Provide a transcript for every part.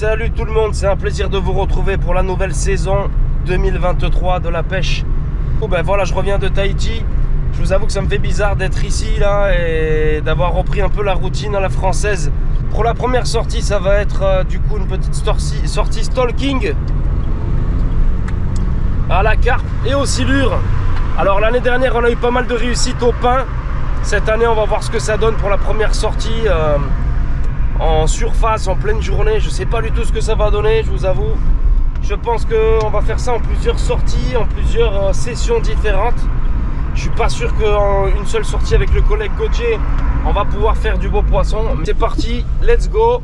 Salut tout le monde, c'est un plaisir de vous retrouver pour la nouvelle saison 2023 de la pêche. Oh ben voilà, je reviens de Tahiti. Je vous avoue que ça me fait bizarre d'être ici là et d'avoir repris un peu la routine à la française. Pour la première sortie, ça va être du coup une petite sortie stalking à la carpe et au silure. Alors l'année dernière, on a eu pas mal de réussites au pain. Cette année, on va voir ce que ça donne pour la première sortie en surface, en pleine journée. Je sais pas du tout ce que ça va donner, je vous avoue. Je pense qu'on va faire ça en plusieurs sorties, en plusieurs sessions différentes. Je suis pas sûr qu'en une seule sortie avec le collègue Gauthier, on va pouvoir faire du beau poisson. C'est parti, let's go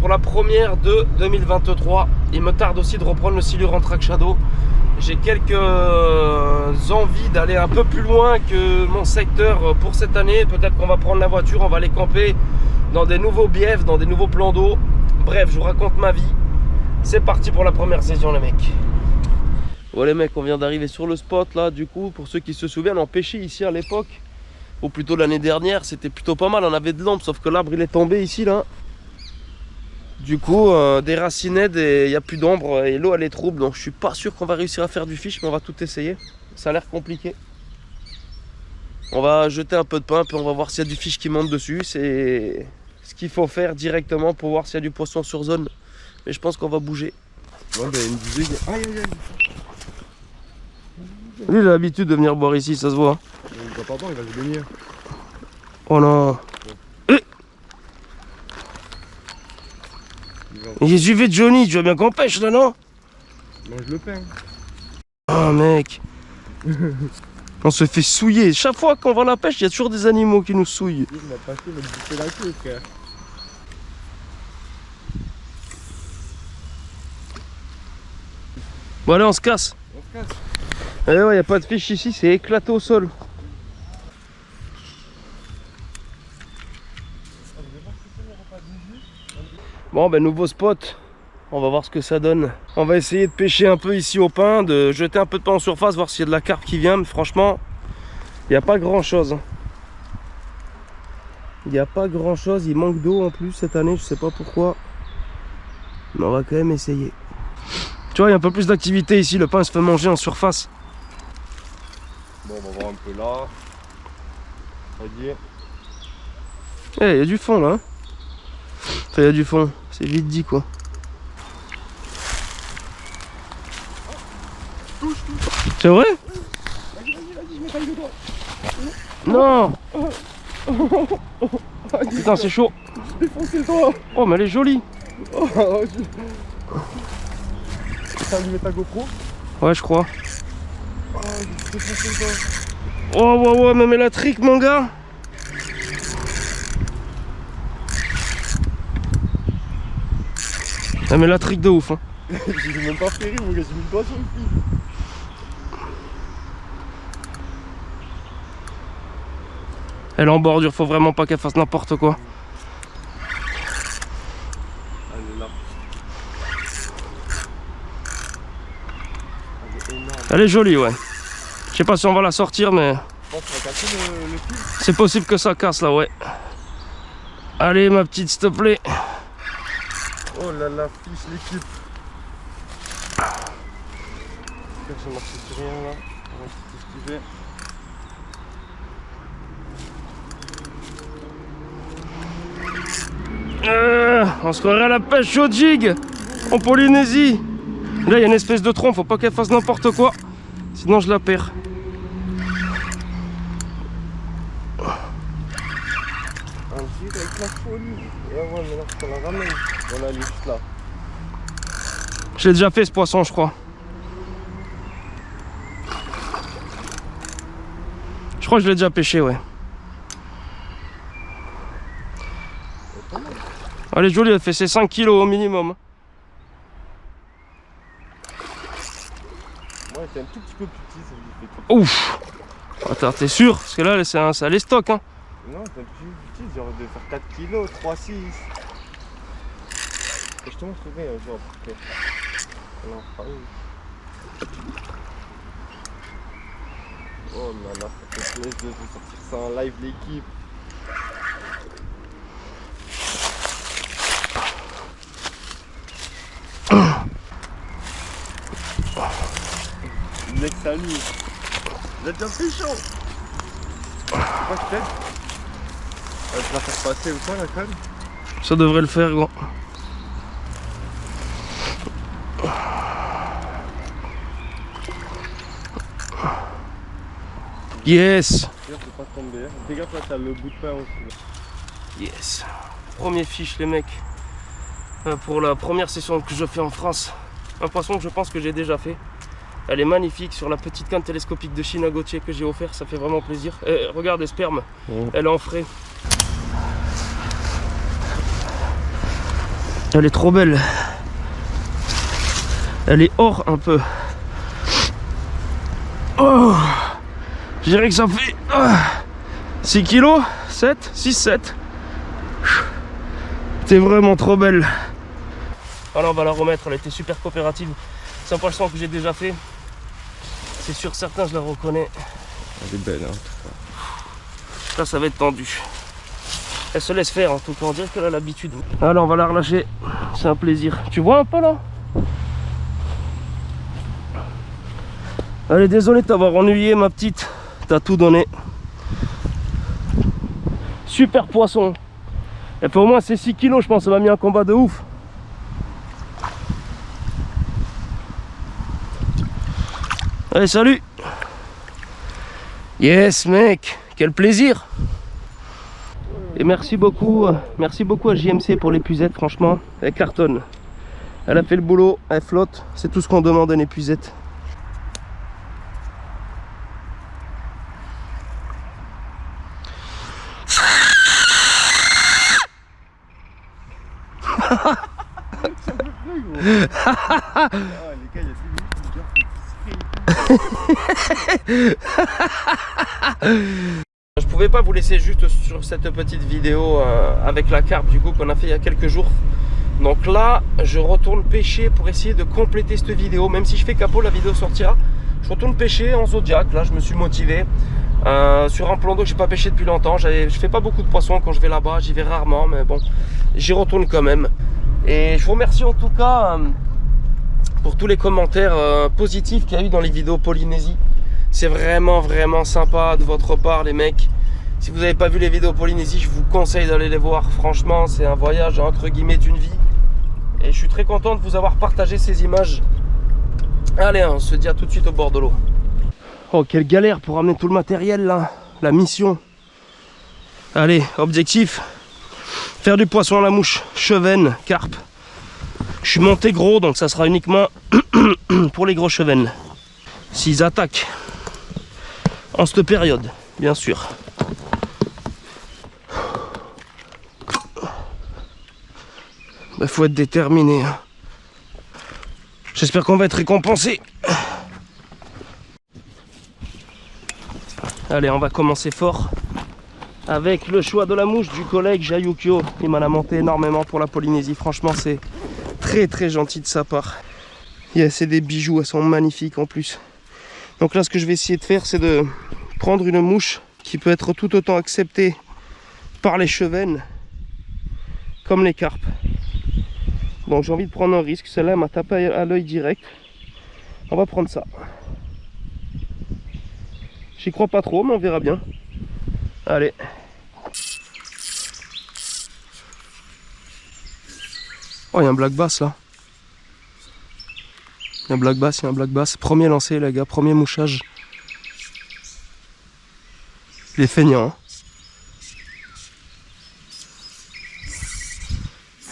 pour la première de 2023. Il me tarde aussi de reprendre le silure en track shadow. J'ai quelques envies d'aller un peu plus loin que mon secteur pour cette année. Peut-être qu'on va prendre la voiture, on va aller camper dans des nouveaux biefs, dans des nouveaux plans d'eau. Bref, je vous raconte ma vie. C'est parti pour la première saison les mecs. Ouais les mecs, on vient d'arriver sur le spot là. Du coup, pour ceux qui se souviennent, on pêchait ici à l'époque, ou plutôt l'année dernière, c'était plutôt pas mal. On avait de l'ombre, sauf que l'arbre il est tombé ici là. Du coup, des racinades et il n'y a plus d'ombre et l'eau elle est trouble. Donc je suis pas sûr qu'on va réussir à faire du fish, mais on va tout essayer. Ça a l'air compliqué. On va jeter un peu de pain puis on va voir s'il y a du fish qui monte dessus. C'est ce qu'il faut faire directement pour voir s'il y a du poisson sur zone. Mais je pense qu'on va bouger. Ouais, ben, une dizaine. Aïe aïe aïe. Lui il a l'habitude de venir boire ici, ça se voit. Il va pas boire, il va se baigner. Oh non. J'ai suivi Johnny, tu vois bien qu'on pêche là, non? Mange le pain. Oh mec. On se fait souiller. Chaque fois qu'on va à la pêche, il y a toujours des animaux qui nous souillent. Il m'a passé, il m'a bouffer la queue, frère. Bon allez, on se casse. On se casse. Eh ouais, il n'y a pas de fish ici, c'est éclaté au sol. Bon ben nouveau spot, on va voir ce que ça donne. On va essayer de pêcher un peu ici au pain, de jeter un peu de pain en surface, voir s'il y a de la carpe qui vient. Mais franchement, il n'y a pas grand chose. Il n'y a pas grand chose, il manque d'eau en plus cette année, je sais pas pourquoi. Mais on va quand même essayer. Tu vois, il y a un peu plus d'activité ici, le pain se fait manger en surface. Bon, on va voir un peu là. Regarde. Eh, il y a du fond là. Hein. Enfin, il y a du fond, c'est vite dit quoi. C'est vrai? Vas-y, je mets pas le doigt. Non. Putain, c'est chaud. J'ai défoncé le doigt. Oh, mais elle est jolie. T'as allumé ta GoPro? Ouais, je crois. Oh, j'ai défoncé le doigt. Oh, ouais, mais la trick, mon gars. Ah, mais la trick de ouf. Hein. J'ai même pas ferré, mon gars, j'ai mis le doigt sur le fil. Elle est en bordure, faut vraiment pas qu'elle fasse n'importe quoi. Elle est là. Elle est énorme. Elle est jolie, ouais. Je sais pas si on va la sortir, mais Je pense qu'on va casser le fil. c'est possible que ça casse là, ouais. Allez, ma petite, s'il te plaît. Oh là là, fiche l'équipe. J'ai marché sur rien là. On va s'esquiver. On se croirait à la pêche au jig en Polynésie. Là, il y a une espèce de tronc, faut pas qu'elle fasse n'importe quoi. Sinon, je la perds. Un jig avec la folie. Et ouais, mais là, faut qu'on la ramène. Voilà, elle est juste là. Je l'ai déjà fait ce poisson, je crois. Je crois que je l'ai déjà pêché, ouais. Elle est jolie, elle fait ses 5 kilos au minimum. Ouais, c'est un tout petit peu plus petit, ça lui fait tout. Ouf. Attends, t'es sûr? Parce que là, c'est les stocks, hein. Non, c'est un petit peu plus petit, genre de faire 4 kilos, 3, 6. Et je te montrerai un jour après. Non, pas où. Oh là là, ça fait plaisir de sortir ça en live l'équipe. salut. Vous êtes déjà fait chaud. C'est quoi que t'aides? Tu vas la faire passer ou quoi la canne? Ça devrait le faire, gros. Yes. C'est pas tombé. Fais gaffe là, t'as le bout de pain aussi. Yes. Premier fiche les mecs. Pour la première session que je fais en France. Un poisson que je pense que j'ai déjà fait. Elle est magnifique sur la petite canne télescopique de Chine à Gauthier que j'ai offert. Ça fait vraiment plaisir. Et regarde les spermes. Elle est en frais. Elle est trop belle. Elle est or un peu. Oh, je dirais que ça fait 6 kilos, 7, 6, 7. C'est vraiment trop belle. Alors on va la remettre, elle était super coopérative. C'est un poisson que j'ai déjà fait. C'est sûr, certain, je la reconnais. Elle est belle, hein. Là, ça va être tendu. Elle se laisse faire en tout cas, on dirait qu'elle a l'habitude. Alors on va la relâcher, c'est un plaisir. Tu vois un peu là? Allez, désolé de t'avoir ennuyé ma petite, t'as tout donné. Super poisson. Elle fait au moins ces 6 kilos je pense, ça m'a mis un combat de ouf. Allez, salut. Yes mec, quel plaisir. Et merci beaucoup à JMC pour l'épuisette, franchement, elle cartonne. Elle a fait le boulot, elle flotte, c'est tout ce qu'on demande à une épuisette. Je pouvais pas vous laisser juste sur cette petite vidéo avec la carpe du coup qu'on a fait il y a quelques jours. Donc là je retourne pêcher pour essayer de compléter cette vidéo. Même si je fais capot, la vidéo sortira. Je retourne pêcher en Zodiac. Là je me suis motivé sur un plan d'eau que j'ai pas pêché depuis longtemps. Je fais pas beaucoup de poissons quand je vais là-bas, j'y vais rarement, mais bon, j'y retourne quand même. Et je vous remercie en tout cas pour tous les commentaires positifs qu'il y a eu dans les vidéos Polynésie. C'est vraiment sympa de votre part les mecs. Si vous n'avez pas vu les vidéos Polynésie, je vous conseille d'aller les voir. Franchement, c'est un voyage entre guillemets d'une vie. Et je suis très content de vous avoir partagé ces images. Allez, on se dit à tout de suite au bord de l'eau. Oh, quelle galère pour amener tout le matériel là. La mission. Allez, objectif. Faire du poisson à la mouche, chevennes, carpe. Je suis monté gros, donc ça sera uniquement pour les gros chevennes. S'ils attaquent en cette période, bien sûr. Il faut être déterminé. J'espère qu'on va être récompensé. Allez, on va commencer fort avec le choix de la mouche du collègue Jayukyo. Il m'en a monté énormément pour la Polynésie. Franchement, c'est très gentil de sa part. C'est des bijoux, elles sont magnifiques en plus. Donc là, ce que je vais essayer de faire, c'est de prendre une mouche qui peut être tout autant acceptée par les chevennes comme les carpes. Bon, j'ai envie de prendre un risque. Celle-là m'a tapé à l'œil direct. On va prendre ça. J'y crois pas trop, mais on verra bien. Allez. Oh, il y a un black bass là. Il y a un black bass, il y a un black bass. Premier lancé, les gars, premier mouchage. Il est feignant.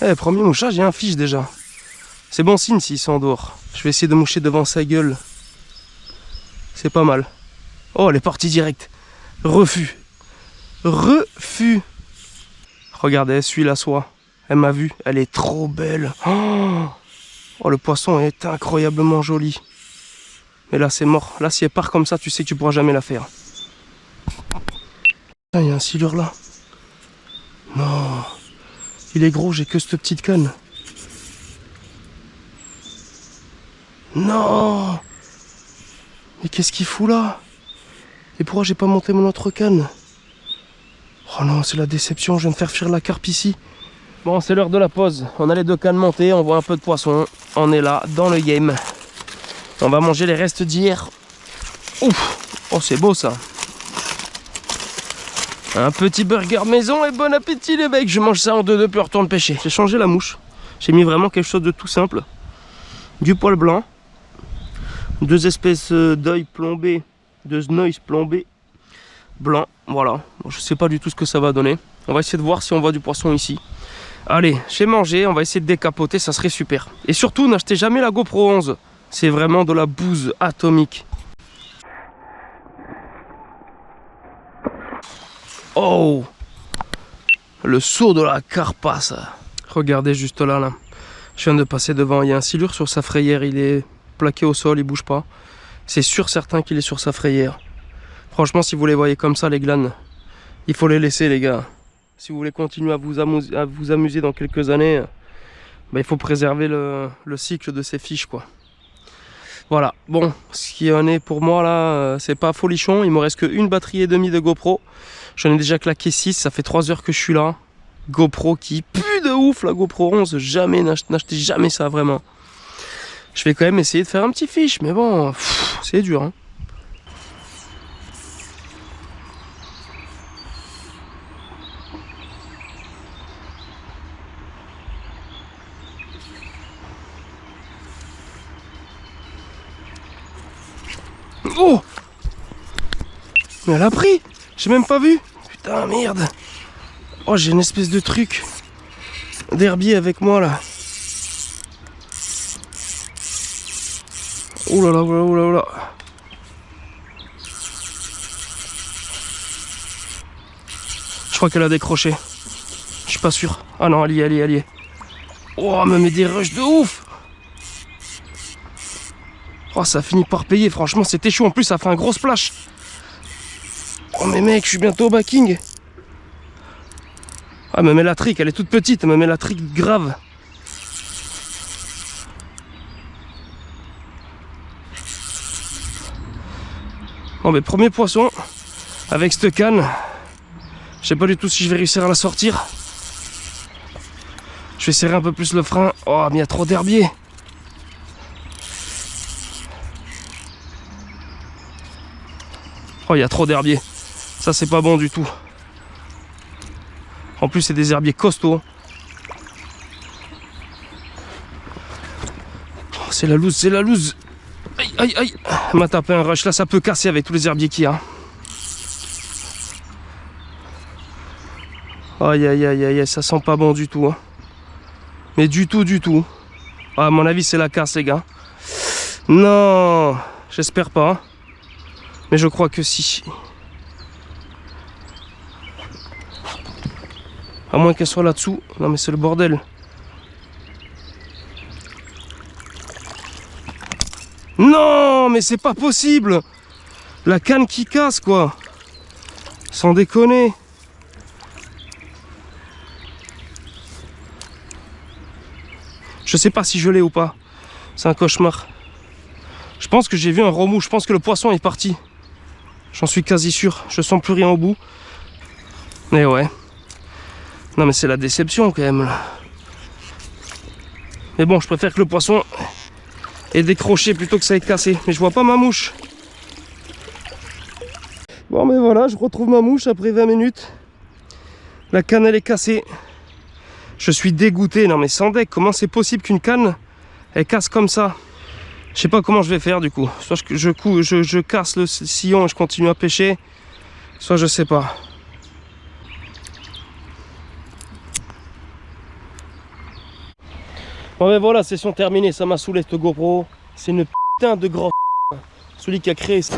Hein. Premier mouchage, il y a un fiche déjà. C'est bon signe s'ils sont en dehors. Je vais essayer de moucher devant sa gueule. C'est pas mal. Oh, elle est partie direct. Refus. Refus. Regardez, elle suit la soie. Elle m'a vu. Elle est trop belle. Oh, le poisson est incroyablement joli. Mais là, c'est mort. Là, si elle part comme ça, tu sais que tu pourras jamais la faire. Il y a un silure là. Non. Il est gros, j'ai que cette petite canne. Non. Mais qu'est-ce qu'il fout là? Et pourquoi j'ai pas monté mon autre canne? Oh non, c'est la déception, je viens de faire fuir la carpe ici. Bon, c'est l'heure de la pause. On a les deux cannes montées, on voit un peu de poisson. On est là, dans le game. On va manger les restes d'hier. Ouf. Oh, c'est beau ça. Un petit burger maison et bon appétit les mecs. Je mange ça en 2-2 puis on retourne pêcher. J'ai changé la mouche. J'ai mis vraiment quelque chose de tout simple. Du poil blanc. 2 espèces d'œil plombé. De noise plombé. Blanc. Voilà. Bon, je sais pas du tout ce que ça va donner. On va essayer de voir si on voit du poisson ici. Allez, j'ai mangé. On va essayer de décapoter. Ça serait super. Et surtout, n'achetez jamais la GoPro 11. C'est vraiment de la bouse atomique. Oh, le saut de la carpasse. Regardez juste là, là. Je viens de passer devant. Il y a un silure sur sa frayère. Il est plaqué au sol, il bouge pas. C'est sûr certain qu'il est sur sa frayère. Franchement, si vous les voyez comme ça, les glanes, il faut les laisser, les gars. Si vous voulez continuer à vous amuser dans quelques années, bah, il faut préserver le cycle de ces fiches, quoi. Voilà. Bon, ce qui en est pour moi là, c'est pas folichon. Il me reste qu'une batterie et demie de GoPro. J'en ai déjà claqué 6, ça fait 3 heures que je suis là. GoPro qui pue de ouf, la GoPro 11. Jamais, n'achetez jamais ça, vraiment. Je vais quand même essayer de faire un petit fiche, mais bon, c'est dur, hein. Oh! Mais elle a pris! J'ai même pas vu! Putain, merde! Oh, j'ai une espèce de truc d'herbier avec moi là. Oh là là, oh là, oh là, oh là. Je crois qu'elle a décroché. Je suis pas sûr. Ah non, elle y est, elle y est, elle y est. Oh, elle me met des rushs de ouf! Oh, ça finit par payer, franchement, c'était chaud. En plus, ça fait un gros splash. Oh, mais mec, je suis bientôt au backing. Ah, elle me met la trick, elle est toute petite, elle me met la trick grave. Bon, mais premier poisson avec cette canne. Je sais pas du tout si je vais réussir à la sortir. Je vais serrer un peu plus le frein. Oh, mais il y a trop d'herbier. Oh, il y a trop d'herbier. Ça, c'est pas bon du tout. En plus, c'est des herbiers costauds. Oh, c'est la loose, c'est la loose. Aïe, aïe, aïe. Elle m'a tapé un rush. Là, ça peut casser avec tous les herbiers qu'il y a. Aïe, aïe, aïe, aïe, ça sent pas bon du tout. Hein. Mais du tout, du tout. Ah, à mon avis, c'est la casse, les gars. Non, j'espère pas. Hein. Mais je crois que si. À moins qu'elle soit là-dessous. Non mais c'est le bordel. Non mais c'est pas possible. La canne qui casse quoi. Sans déconner. Je sais pas si je l'ai ou pas. C'est un cauchemar. Je pense que j'ai vu un remous. Je pense que le poisson est parti. J'en suis quasi sûr. Je sens plus rien au bout. Mais ouais. Non mais c'est la déception quand même là. Mais bon, je préfère que le poisson ait décroché plutôt que ça ait cassé. Mais je vois pas ma mouche. Bon mais voilà, je retrouve ma mouche après 20 minutes. La canne elle est cassée. Je suis dégoûté. Non mais sans deck, comment c'est possible qu'une canne elle casse comme ça? Je sais pas comment je vais faire du coup. Soit je casse le sillon et je continue à pêcher. Soit je sais pas. Bon ben voilà, session terminée, ça m'a saoulé cette GoPro. C'est une putain de grand. Celui qui a créé ça.